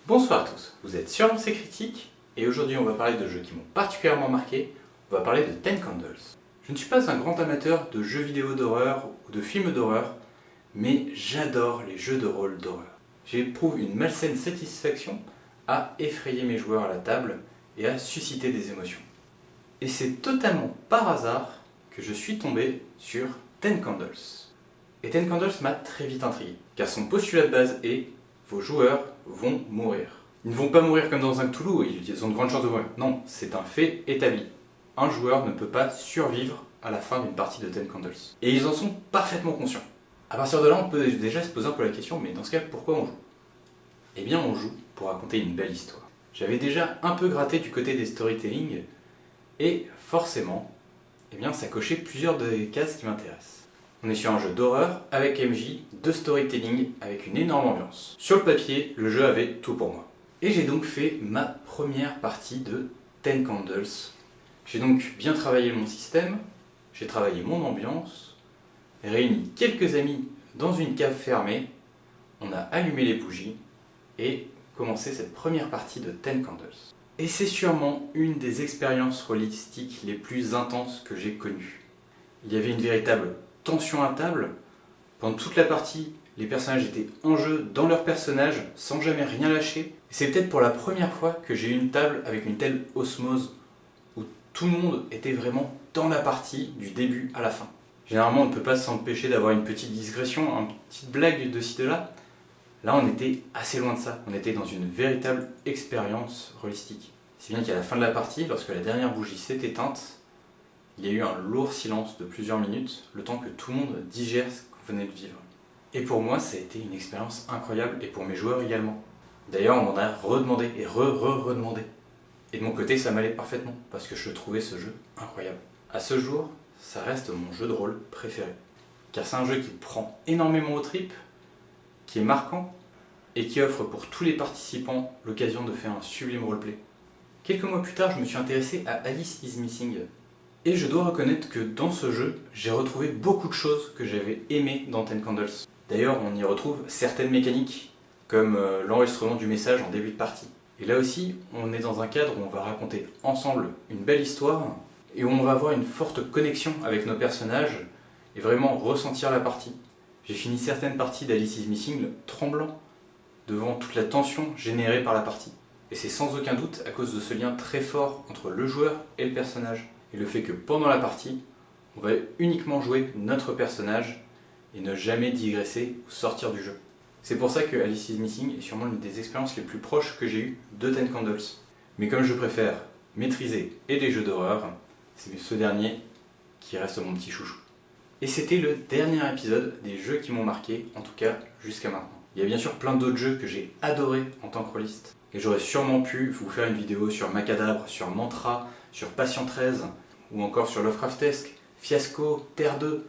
Bonsoir à tous, vous êtes sur Lancé Critique et aujourd'hui on va parler de jeux qui m'ont particulièrement marqué, on va parler de Ten Candles. Je ne suis pas un grand amateur de jeux vidéo d'horreur ou de films d'horreur, mais j'adore les jeux de rôle d'horreur. J'éprouve une malsaine satisfaction à effrayer mes joueurs à la table et à susciter des émotions. Et c'est totalement par hasard que je suis tombé sur Ten Candles. Et Ten Candles m'a très vite intrigué, car son postulat de base est « vos joueurs vont mourir ». Ils ne vont pas mourir comme dans un Cthulhu, ils ont de grandes chances de mourir. Non, c'est un fait établi. Un joueur ne peut pas survivre à la fin d'une partie de Ten Candles. Et ils en sont parfaitement conscients. À partir de là, on peut déjà se poser un peu la question, mais dans ce cas, pourquoi on joue? Eh bien, on joue pour raconter une belle histoire. J'avais déjà un peu gratté du côté des storytelling, et forcément, eh bien, ça cochait plusieurs des cases qui m'intéressent. On est sur un jeu d'horreur avec MJ, de storytelling avec une énorme ambiance. Sur le papier, le jeu avait tout pour moi. Et j'ai donc fait ma première partie de Ten Candles. J'ai donc bien travaillé mon système, j'ai travaillé mon ambiance, réuni quelques amis dans une cave fermée, on a allumé les bougies et commencé cette première partie de Ten Candles. Et c'est sûrement une des expériences rôlistiques les plus intenses que j'ai connues. Il y avait une véritable tension à table. Pendant toute la partie, les personnages étaient en jeu dans leur personnage sans jamais rien lâcher. Et c'est peut-être pour la première fois que j'ai eu une table avec une telle osmose où tout le monde était vraiment dans la partie du début à la fin. Généralement, on ne peut pas s'empêcher d'avoir une petite digression, une petite blague de ci de là. Là, on était assez loin de ça. On était dans une véritable expérience rôlistique. Si bien qu'à la fin de la partie, lorsque la dernière bougie s'est éteinte, il y a eu un lourd silence de plusieurs minutes, le temps que tout le monde digère ce qu'on venait de vivre. Et pour moi, ça a été une expérience incroyable, et pour mes joueurs également. D'ailleurs, on m'en a redemandé et redemandé. Et de mon côté, ça m'allait parfaitement, parce que je trouvais ce jeu incroyable. À ce jour, ça reste mon jeu de rôle préféré. Car c'est un jeu qui prend énormément aux tripes, qui est marquant, et qui offre pour tous les participants l'occasion de faire un sublime roleplay. Quelques mois plus tard, je me suis intéressé à Alice is Missing. Et je dois reconnaître que dans ce jeu, j'ai retrouvé beaucoup de choses que j'avais aimées dans Ten Candles. D'ailleurs, on y retrouve certaines mécaniques, comme l'enregistrement du message en début de partie. Et là aussi, on est dans un cadre où on va raconter ensemble une belle histoire, et où on va avoir une forte connexion avec nos personnages, et vraiment ressentir la partie. J'ai fini certaines parties d'Alice is Missing tremblant devant toute la tension générée par la partie. Et c'est sans aucun doute à cause de ce lien très fort entre le joueur et le personnage. Et le fait que pendant la partie, on va uniquement jouer notre personnage et ne jamais digresser ou sortir du jeu. C'est pour ça que Alice is Missing est sûrement l'une des expériences les plus proches que j'ai eues de Ten Candles. Mais comme je préfère maîtriser et les jeux d'horreur, c'est ce dernier qui reste mon petit chouchou. Et c'était le dernier épisode des jeux qui m'ont marqué, en tout cas jusqu'à maintenant. Il y a bien sûr plein d'autres jeux que j'ai adorés en tant que rôliste. Et j'aurais sûrement pu vous faire une vidéo sur Macadabre, sur Mantra, sur Patient 13, ou encore sur Lovecraftesque, Fiasco, Terre 2.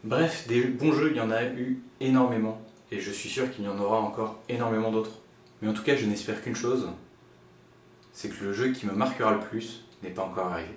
Bref, des bons jeux, il y en a eu énormément, et je suis sûr qu'il y en aura encore énormément d'autres. Mais en tout cas, je n'espère qu'une chose, c'est que le jeu qui me marquera le plus n'est pas encore arrivé.